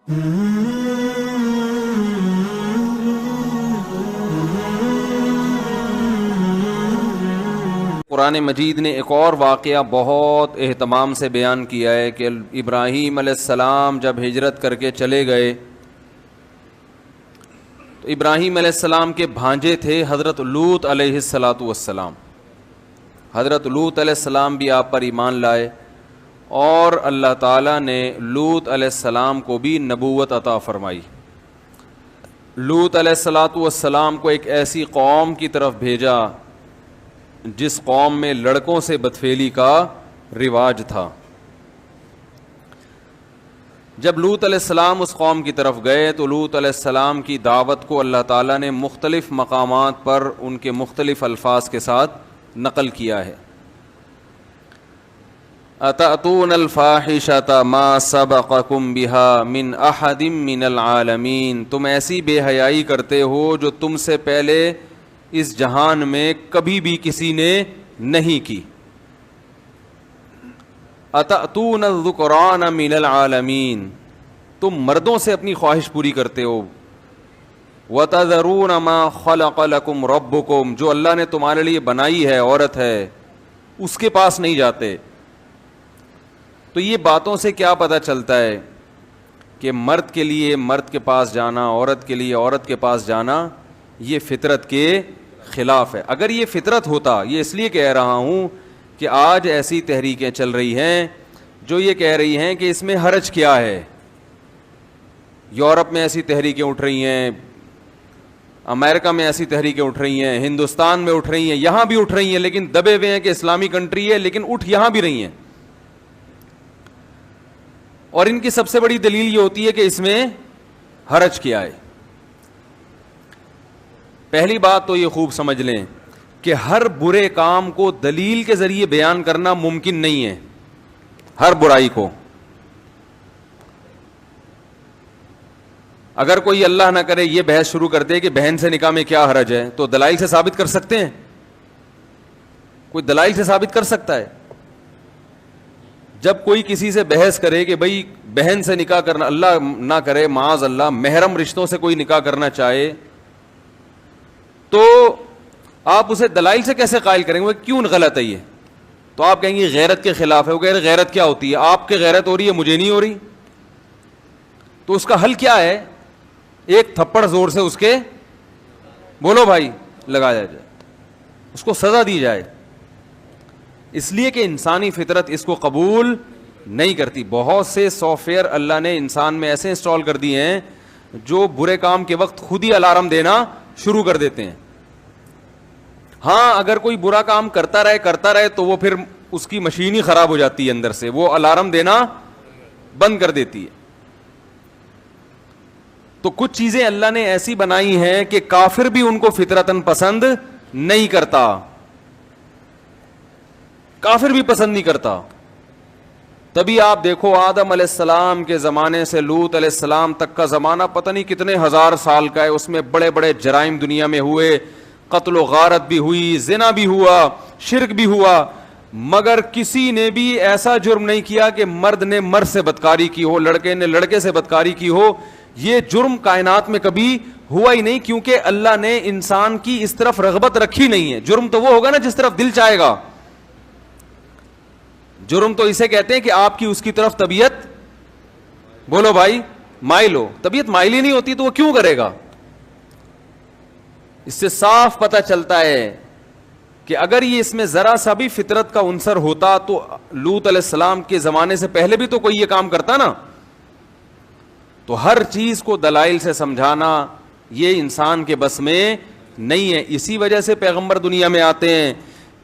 قرآن مجید نے ایک اور واقعہ بہت اہتمام سے بیان کیا ہے کہ ابراہیم علیہ السلام جب ہجرت کر کے چلے گئے تو ابراہیم علیہ السلام کے بھانجے تھے حضرت لوط علیہ السلام. حضرت لوط علیہ السلام بھی آپ پر ایمان لائے اور اللہ تعالیٰ نے لوط علیہ السلام کو بھی نبوت عطا فرمائی. لوط علیہ السلام کو ایک ایسی قوم کی طرف بھیجا جس قوم میں لڑکوں سے بدفعلی کا رواج تھا. جب لوط علیہ السلام اس قوم کی طرف گئے تو لوط علیہ السلام کی دعوت کو اللہ تعالیٰ نے مختلف مقامات پر ان کے مختلف الفاظ کے ساتھ نقل کیا ہے. اتأتون الفاحشۃ ما سبقکم بہا من احد من العالمین، تم ایسی بے حیائی کرتے ہو جو تم سے پہلے اس جہان میں کبھی بھی کسی نے نہیں کی. اتأتون الذکران من العالمین، تم مردوں سے اپنی خواہش پوری کرتے ہو. وتذرون ما خلق لکم ربکم، جو اللہ نے تمہارے لیے بنائی ہے عورت ہے اس کے پاس نہیں جاتے. تو یہ باتوں سے کیا پتہ چلتا ہے کہ مرد کے لیے مرد کے پاس جانا، عورت کے لیے عورت کے پاس جانا یہ فطرت کے خلاف ہے. اگر یہ فطرت ہوتا، یہ اس لیے کہہ رہا ہوں کہ آج ایسی تحریکیں چل رہی ہیں جو یہ کہہ رہی ہیں کہ اس میں حرج کیا ہے. یورپ میں ایسی تحریکیں اٹھ رہی ہیں، امریکہ میں ایسی تحریکیں اٹھ رہی ہیں، ہندوستان میں اٹھ رہی ہیں، یہاں بھی اٹھ رہی ہیں، لیکن دبے ہوئے ہیں کہ اسلامی کنٹری ہے لیکن اٹھ یہاں بھی رہی ہیں. اور ان کی سب سے بڑی دلیل یہ ہوتی ہے کہ اس میں حرج کیا ہے. پہلی بات تو یہ خوب سمجھ لیں کہ ہر برے کام کو دلیل کے ذریعے بیان کرنا ممکن نہیں ہے. ہر برائی کو اگر کوئی اللہ نہ کرے یہ بحث شروع کر دے کہ بہن سے نکاح میں کیا حرج ہے، تو دلائل سے ثابت کر سکتے ہیں؟ کوئی دلائل سے ثابت کر سکتا ہے؟ جب کوئی کسی سے بحث کرے کہ بھئی بہن سے نکاح کرنا، اللہ نہ کرے معاذ اللہ محرم رشتوں سے کوئی نکاح کرنا چاہے، تو آپ اسے دلائل سے کیسے قائل کریں گے وہ کیوں غلط ہے؟ یہ تو آپ کہیں گے غیرت کے خلاف ہے. وہ کہہ رہے غیرت کیا ہوتی ہے؟ آپ کے غیرت ہو رہی ہے مجھے نہیں ہو رہی. تو اس کا حل کیا ہے؟ ایک تھپڑ زور سے اس کے بولو بھائی لگایا جائے، اس کو سزا دی جائے، اس لیے کہ انسانی فطرت اس کو قبول نہیں کرتی. بہت سے سافٹ ویئر اللہ نے انسان میں ایسے انسٹال کر دیے ہیں جو برے کام کے وقت خود ہی الارم دینا شروع کر دیتے ہیں. ہاں اگر کوئی برا کام کرتا رہے تو وہ پھر اس کی مشین ہی خراب ہو جاتی ہے اندر سے، وہ الارم دینا بند کر دیتی ہے. تو کچھ چیزیں اللہ نے ایسی بنائی ہیں کہ کافر بھی ان کو فطرتاً پسند نہیں کرتا، کافر بھی پسند نہیں کرتا. تبھی آپ دیکھو آدم علیہ السلام کے زمانے سے لوط علیہ السلام تک کا زمانہ پتہ نہیں کتنے ہزار سال کا ہے، اس میں بڑے بڑے جرائم دنیا میں ہوئے، قتل و غارت بھی ہوئی، زنا بھی ہوا، شرک بھی ہوا، مگر کسی نے بھی ایسا جرم نہیں کیا کہ مرد نے مرد سے بدکاری کی ہو، لڑکے نے لڑکے سے بدکاری کی ہو. یہ جرم کائنات میں کبھی ہوا ہی نہیں، کیونکہ اللہ نے انسان کی اس طرف رغبت رکھی نہیں ہے. جرم تو وہ ہوگا نا جس طرف دل چاہے گا. جرم تو اسے کہتے ہیں کہ آپ کی اس کی طرف طبیعت بولو بھائی مائل ہو. طبیعت مائل ہی نہیں ہوتی تو وہ کیوں کرے گا؟ اس سے صاف پتہ چلتا ہے کہ اگر یہ اس میں ذرا سا بھی فطرت کا عنصر ہوتا تو لوط علیہ السلام کے زمانے سے پہلے بھی تو کوئی یہ کام کرتا نا. تو ہر چیز کو دلائل سے سمجھانا یہ انسان کے بس میں نہیں ہے. اسی وجہ سے پیغمبر دنیا میں آتے ہیں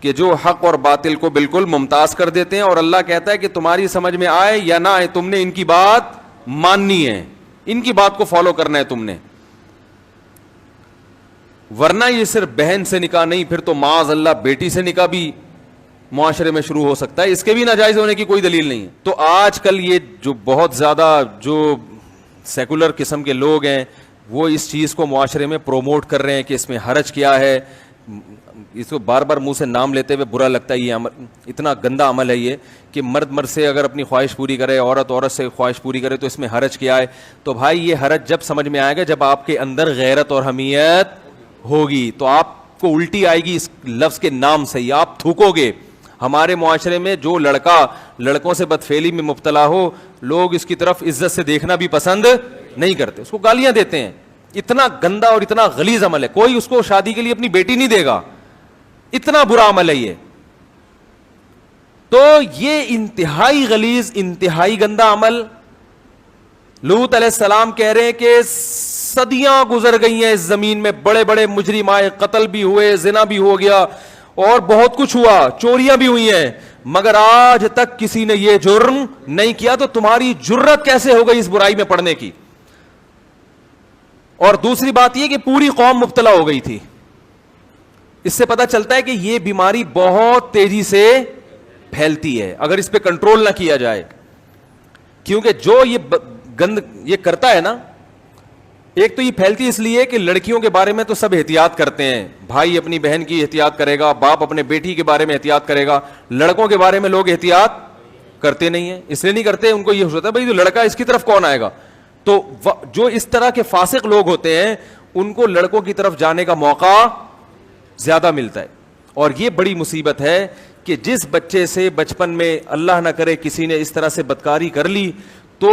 کہ جو حق اور باطل کو بالکل ممتاز کر دیتے ہیں، اور اللہ کہتا ہے کہ تمہاری سمجھ میں آئے یا نہ آئے تم نے ان کی بات ماننی ہے، ان کی بات کو فالو کرنا ہے تم نے. ورنہ یہ صرف بہن سے نکاح نہیں، پھر تو معاذ اللہ بیٹی سے نکاح بھی معاشرے میں شروع ہو سکتا ہے، اس کے بھی ناجائز ہونے کی کوئی دلیل نہیں ہے. تو آج کل یہ جو بہت زیادہ جو سیکولر قسم کے لوگ ہیں وہ اس چیز کو معاشرے میں پروموٹ کر رہے ہیں کہ اس میں حرج کیا ہے، اس کو بار بار منہ سے نام لیتے ہوئے برا لگتا ہے, یہ عمل اتنا گندا عمل ہے یہ کہ مرد مرد سے اگر اپنی خواہش پوری کرے, عورت عورت سے خواہش پوری کرے, تو اس میں حرج کیا ہے؟ تو بھائی یہ حرج جب سمجھ میں آئے گا جب آپ کے اندر غیرت اور حمیت ہوگی, تو آپ کو الٹی آئے گی اس لفظ کے نام سے ہی, آپ تھوکو گے. ہمارے معاشرے میں جو لڑکا لڑکوں سے بدفعلی میں مبتلا ہو, لوگ اس کی طرف عزت سے دیکھنا بھی پسند نہیں کرتے, اس کو گالیاں دیتے ہیں. اتنا گندا اور اتنا غلیظ عمل ہے, کوئی اس کو شادی کے لیے اپنی بیٹی نہیں دے گا, اتنا برا عمل ہے یہ. تو یہ انتہائی غلیظ, انتہائی گندا عمل. لوط علیہ السلام کہہ رہے ہیں کہ صدیاں گزر گئی ہیں اس زمین میں, بڑے بڑے مجرم آئے, قتل بھی ہوئے, زنا بھی ہو گیا اور بہت کچھ ہوا, چوریاں بھی ہوئی ہیں, مگر آج تک کسی نے یہ جرم نہیں کیا. تو تمہاری جرت کیسے ہو گئی اس برائی میں پڑنے کی؟ اور دوسری بات یہ کہ پوری قوم مبتلا ہو گئی تھی. اس سے پتہ چلتا ہے کہ یہ بیماری بہت تیزی سے پھیلتی ہے اگر اس پہ کنٹرول نہ کیا جائے. کیونکہ جو یہ گند یہ کرتا ہے نا, ایک تو یہ پھیلتی اس لیے کہ لڑکیوں کے بارے میں تو سب احتیاط کرتے ہیں, بھائی اپنی بہن کی احتیاط کرے گا, باپ اپنے بیٹی کے بارے میں احتیاط کرے گا. لڑکوں کے بارے میں لوگ احتیاط کرتے نہیں ہیں, اس لیے نہیں کرتے, ان کو یہ ہوتا ہے بھائی جو لڑکا اس کی طرف کون آئے گا. تو جو اس طرح کے فاسق لوگ ہوتے ہیں ان کو لڑکوں کی طرف جانے کا موقع زیادہ ملتا ہے. اور یہ بڑی مصیبت ہے کہ جس بچے سے بچپن میں اللہ نہ کرے کسی نے اس طرح سے بدکاری کر لی, تو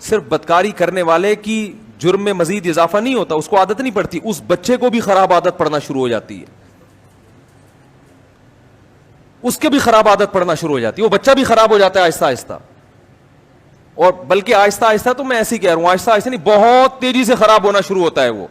صرف بدکاری کرنے والے کی جرم میں مزید اضافہ نہیں ہوتا, اس کو عادت نہیں پڑتی, اس بچے کو بھی خراب عادت پڑنا شروع ہو جاتی ہے, اس کے بھی خراب عادت پڑنا شروع ہو جاتی ہے, وہ بچہ بھی خراب ہو جاتا ہے آہستہ آہستہ. اور بلکہ آہستہ آہستہ تو میں ایسے ہی کہہ رہا ہوں, آہستہ آہستہ نہیں, بہت تیزی سے خراب ہونا شروع ہوتا ہے وہ.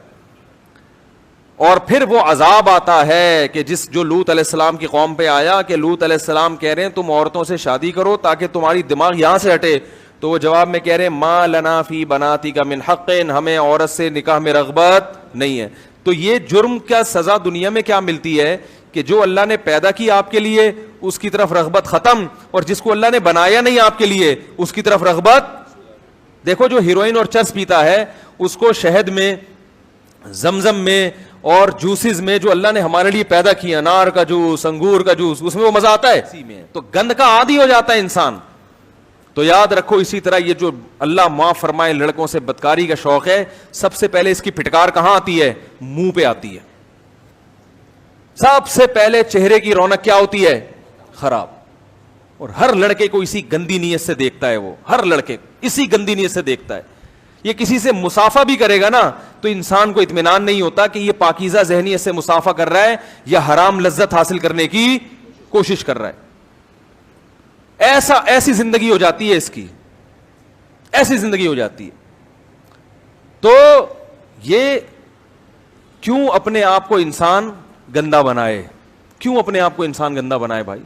اور پھر وہ عذاب آتا ہے کہ جو لوط علیہ السلام کی قوم پہ آیا, کہ لوط علیہ السلام کہہ رہے ہیں تم عورتوں سے شادی کرو تاکہ تمہاری دماغ یہاں سے ہٹے, تو وہ جواب میں کہہ رہے ہیں ما لنا فی بناتی کا من حق, ہمیں عورت سے نکاح میں رغبت نہیں ہے. تو یہ جرم کا سزا دنیا میں کیا ملتی ہے کہ جو اللہ نے پیدا کی آپ کے لیے اس کی طرف رغبت ختم, اور جس کو اللہ نے بنایا نہیں آپ کے لیے اس کی طرف رغبت. دیکھو جو ہیروئن اور چرس پیتا ہے اس کو شہد میں, زمزم میں اور جوسز میں جو اللہ نے ہمارے لیے پیدا کیا, انار کا جوس, انگور کا جوس, اس میں وہ مزہ آتا ہے. تو گند کا عادی ہو جاتا ہے انسان. تو یاد رکھو اسی طرح یہ جو اللہ معاف فرمائے لڑکوں سے بدکاری کا شوق ہے, سب سے پہلے اس کی پھٹکار کہاں آتی ہے؟ منہ پہ آتی ہے. سب سے پہلے چہرے کی رونق کیا ہوتی ہے؟ خراب. اور ہر لڑکے کو اسی گندی نیت سے دیکھتا ہے, وہ ہر لڑکے اسی گندی نیت سے دیکھتا ہے. یہ کسی سے مسافہ بھی کرے گا نا تو انسان کو اطمینان نہیں ہوتا کہ یہ پاکیزہ ذہنیت سے مسافہ کر رہا ہے یا حرام لذت حاصل کرنے کی کوشش کر رہا ہے. ایسی زندگی ہو جاتی ہے اس کی, ایسی زندگی ہو جاتی ہے. تو یہ کیوں اپنے آپ کو انسان گندا بنائے, کیوں اپنے آپ کو انسان گندا بنائے بھائی؟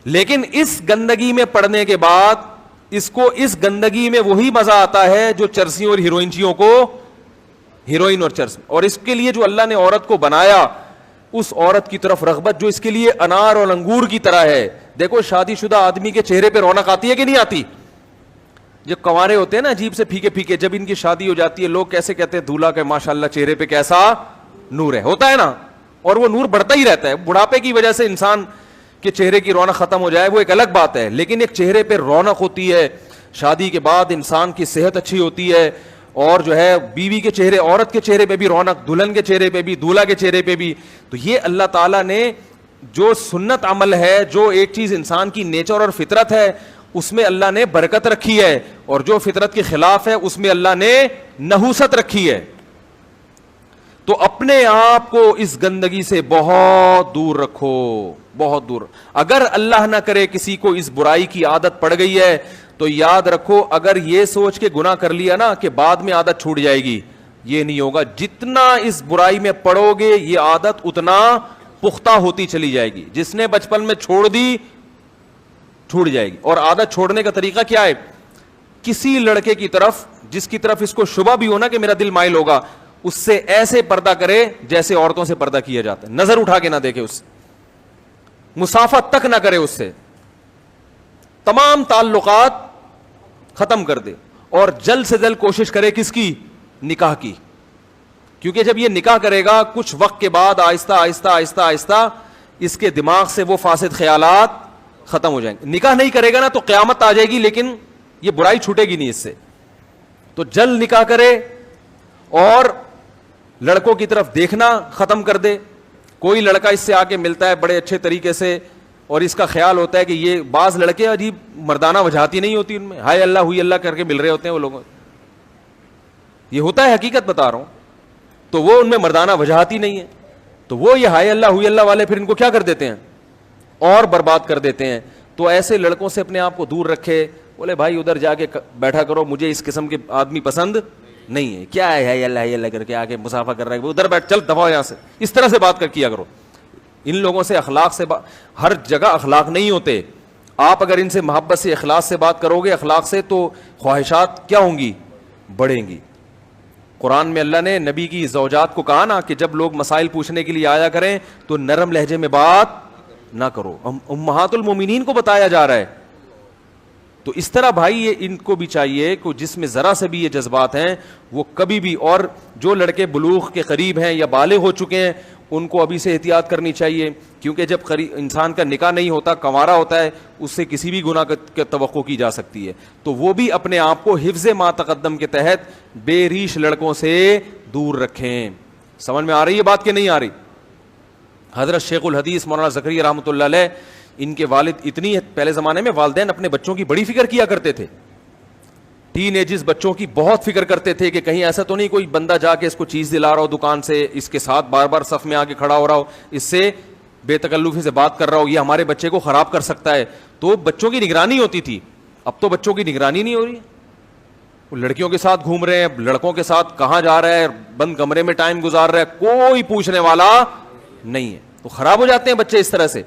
لیکن اس گندگی میں پڑنے کے بعد اس کو اس گندگی میں وہی مزہ آتا ہے جو چرسیوں اور ہیروئنچیوں کو, ہیروئن اور چرس. اور اس کے لیے جو اللہ نے عورت کو بنایا اس عورت کی طرف رغبت جو اس کے لیے انار اور انگور کی طرح ہے. دیکھو شادی شدہ آدمی کے چہرے پہ رونق آتی ہے کہ نہیں آتی؟ جو کنوارے ہوتے ہیں نا عجیب سے پھیکے پھیکے, جب ان کی شادی ہو جاتی ہے لوگ کیسے کہتے ہیں دولہا کے ماشاءاللہ چہرے پہ کیسا نور ہے, ہوتا ہے نا, اور وہ نور بڑھتا ہی رہتا ہے. بڑھاپے کی وجہ سے انسان کے چہرے کی رونق ختم ہو جائے وہ ایک الگ بات ہے, لیکن ایک چہرے پہ رونق ہوتی ہے. شادی کے بعد انسان کی صحت اچھی ہوتی ہے, اور جو ہے بیوی کے چہرے, عورت کے چہرے پہ بھی رونق, دلہن کے چہرے پہ بھی, دولہا کے چہرے پہ بھی. تو یہ اللہ تعالیٰ نے جو سنت عمل ہے, جو ایک چیز انسان کی نیچر اور فطرت ہے, اس میں اللہ نے برکت رکھی ہے, اور جو فطرت کے خلاف ہے اس میں اللہ نے نحوست رکھی ہے. تو اپنے آپ کو اس گندگی سے بہت دور رکھو, بہت دور. اگر اللہ نہ کرے کسی کو اس برائی کی عادت پڑ گئی ہے تو یاد رکھو اگر یہ سوچ کے گناہ کر لیا نا کہ بعد میں عادت چھوٹ جائے گی, یہ نہیں ہوگا. جتنا اس برائی میں پڑو گے یہ عادت اتنا پختہ ہوتی چلی جائے گی. جس نے بچپن میں چھوڑ دی چھوٹ جائے گی. اور عادت چھوڑنے کا طریقہ کیا ہے؟ کسی لڑکے کی طرف جس کی طرف اس کو شبہ بھی ہونا کہ میرا دل مائل ہوگا, اس سے ایسے پردہ کرے جیسے عورتوں سے پردہ کیا جاتا ہے. نظر اٹھا کے نہ دیکھے, اس سے مسافت تک نہ کرے, اس سے تمام تعلقات ختم کر دے, اور جلد سے جلد کوشش کرے کس کی؟ نکاح کی. کیونکہ جب یہ نکاح کرے گا کچھ وقت کے بعد آہستہ آہستہ آہستہ آہستہ اس کے دماغ سے وہ فاسد خیالات ختم ہو جائیں گے. نکاح نہیں کرے گا نا تو قیامت آ جائے گی لیکن یہ برائی چھوٹے گی نہیں اس سے. تو جلد نکاح کرے اور لڑکوں کی طرف دیکھنا ختم کر دے. کوئی لڑکا اس سے آ کے ملتا ہے بڑے اچھے طریقے سے اور اس کا خیال ہوتا ہے کہ یہ بعض لڑکے عجیب مردانہ وجاہتی نہیں ہوتی ان میں, ہائے اللہ ہوئی اللہ کر کے مل رہے ہوتے ہیں وہ لوگ, یہ ہوتا ہے حقیقت بتا رہا ہوں. تو وہ ان میں مردانہ وجاہتی نہیں ہے, تو وہ یہ ہائے اللہ ہوئی اللہ والے پھر ان کو کیا کر دیتے ہیں اور برباد کر دیتے ہیں. تو ایسے لڑکوں سے اپنے آپ کو دور رکھے, بولے بھائی ادھر جا کے بیٹھا کرو, مجھے اس قسم کے آدمی پسند نہیں ہے. کیا ہے اللہ کر کے آگے مسافہ کر رہا ہے, ادھر بیٹھ, چل دفعہ یہاں سے, اس طرح سے بات کر کیا کرو. ان لوگوں سے اخلاق سے ہر جگہ اخلاق نہیں ہوتے. آپ اگر ان سے محبت سے اخلاص سے بات کرو گے اخلاق سے تو خواہشات کیا ہوں گی, بڑھیں گی. قرآن میں اللہ نے نبی کی زوجات کو کہا نا کہ جب لوگ مسائل پوچھنے کے لیے آیا کریں تو نرم لہجے میں بات نہ کرو. امہات المومنین کو بتایا جا رہا ہے. تو اس طرح بھائی یہ ان کو بھی چاہیے کہ جس میں ذرا سے بھی یہ جذبات ہیں وہ کبھی بھی, اور جو لڑکے بلوغ کے قریب ہیں یا بالغ ہو چکے ہیں ان کو ابھی سے احتیاط کرنی چاہیے, کیونکہ جب انسان کا نکاح نہیں ہوتا, کنوارا ہوتا ہے, اس سے کسی بھی گناہ کی توقع کی جا سکتی ہے. تو وہ بھی اپنے آپ کو حفظ ما تقدم کے تحت بے ریش لڑکوں سے دور رکھیں. سمجھ میں آ رہی ہے بات کہ نہیں آ رہی؟ حضرت شیخ الحدیث مولانا زکریا رحمۃ اللہ علیہ, ان کے والد اتنی, پہلے زمانے میں والدین اپنے بچوں کی بڑی فکر کیا کرتے تھے, ٹین ایجز بچوں کی بہت فکر کرتے تھے کہ کہیں ایسا تو نہیں کوئی بندہ جا کے اس کو چیز دلا رہا ہو دکان سے, اس کے ساتھ بار بار صف میں آ کے کھڑا ہو رہا ہو, اس سے بے تکلفی سے بات کر رہا ہو, یہ ہمارے بچے کو خراب کر سکتا ہے. تو بچوں کی نگرانی ہوتی تھی. اب تو بچوں کی نگرانی نہیں ہو رہی, وہ لڑکیوں کے ساتھ گھوم رہے ہیں, لڑکوں کے ساتھ کہاں جا رہا ہے, بند کمرے میں ٹائم گزار رہا ہے, کوئی پوچھنے والا نہیں ہے. تو خراب ہو جاتے ہیں بچے اس طرح سے.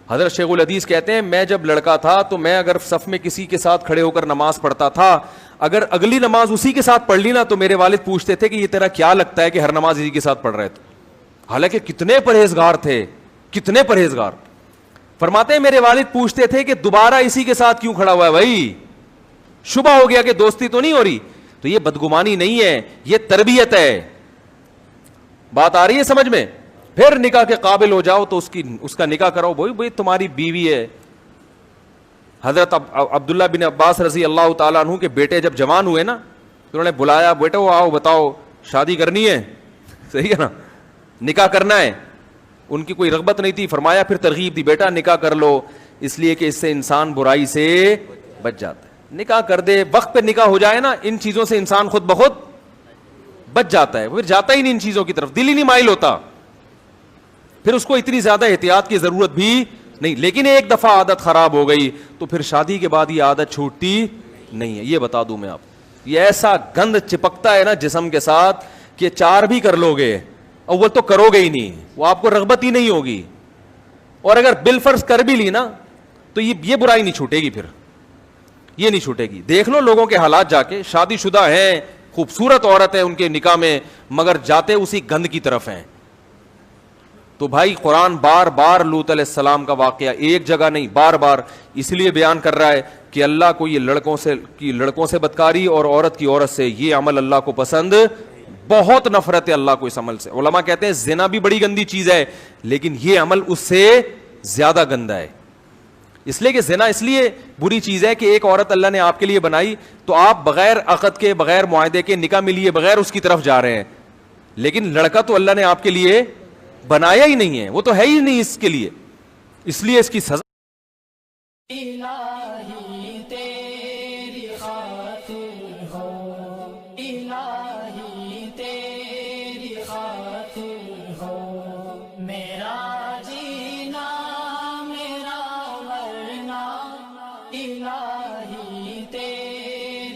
حضرت شیخ الحدیث کہتے ہیں میں جب لڑکا تھا تو میں اگر صف میں کسی کے ساتھ کھڑے ہو کر نماز پڑھتا تھا, اگر اگلی نماز اسی کے ساتھ پڑھ لی نا تو میرے والد پوچھتے تھے کہ یہ تیرا کیا لگتا ہے کہ ہر نماز اسی کے ساتھ پڑھ رہے تھے. حالانکہ کتنے پرہیزگار تھے, کتنے پرہیزگار. فرماتے ہیں میرے والد پوچھتے تھے کہ دوبارہ اسی کے ساتھ کیوں کھڑا ہوا ہے بھائی, شبہ ہو گیا کہ دوستی تو نہیں ہو رہی. تو یہ بدگمانی نہیں ہے, یہ تربیت ہے. بات آ رہی ہے سمجھ میں؟ پھر نکاح کے قابل ہو جاؤ تو اس کا نکاح کراؤ. بھائی تمہاری بیوی ہے. حضرت عبداللہ بن عباس رضی اللہ تعالیٰ عنہ کے بیٹے جب جوان ہوئے نا تو انہوں نے بلایا, بیٹو آؤ بتاؤ شادی کرنی ہے, صحیح ہے نا, نکاح کرنا ہے. ان کی کوئی رغبت نہیں تھی, فرمایا پھر ترغیب دی, بیٹا نکاح کر لو, اس لیے کہ اس سے انسان برائی سے بچ جاتا ہے. نکاح کر دے, وقت پہ نکاح ہو جائے نا, ان چیزوں سے انسان خود بخود بچ جاتا ہے, پھر جاتا ہی نہیں ان چیزوں کی طرف, دل ہی نہیں مائل ہوتا, پھر اس کو اتنی زیادہ احتیاط کی ضرورت بھی نہیں. لیکن ایک دفعہ عادت خراب ہو گئی تو پھر شادی کے بعد یہ عادت چھوٹتی نہیں ہے. یہ بتا دوں میں آپ, یہ ایسا گند چپکتا ہے نا جسم کے ساتھ کہ 4 بھی کر لو گے, اول تو کرو گے ہی نہیں, وہ آپ کو رغبت ہی نہیں ہوگی. اور اگر بالفرض کر بھی لی نا تو یہ برائی نہیں چھوٹے گی, پھر یہ نہیں چھوٹے گی. دیکھ لو لوگوں کے حالات جا کے, شادی شدہ ہیں, خوبصورت عورت ہے ان کے نکاح میں, مگر جاتے اسی گند کی طرف ہیں. تو بھائی قرآن بار بار لوط علیہ السلام کا واقعہ, ایک جگہ نہیں بار بار اس لیے بیان کر رہا ہے کہ اللہ کو یہ لڑکوں سے بدکاری اور عورت کی عورت سے یہ عمل اللہ کو پسند, بہت نفرت ہے اللہ کو اس عمل سے. علماء کہتے ہیں زنا بھی بڑی گندی چیز ہے لیکن یہ عمل اس سے زیادہ گندا ہے. اس لیے کہ زنا اس لیے بری چیز ہے کہ ایک عورت اللہ نے آپ کے لیے بنائی تو آپ بغیر عقد کے, بغیر معاہدے کے, نکاح میں لیے بغیر اس کی طرف جا رہے ہیں. لیکن لڑکا تو اللہ نے آپ کے لیے بنایا ہی نہیں ہے, وہ تو ہے ہی نہیں اس کے لیے, اس لیے اس کی سزا. الہی تیری خاطر ہو, الہی تیری خاطر ہو, میرا جینا میرا مرنا الہی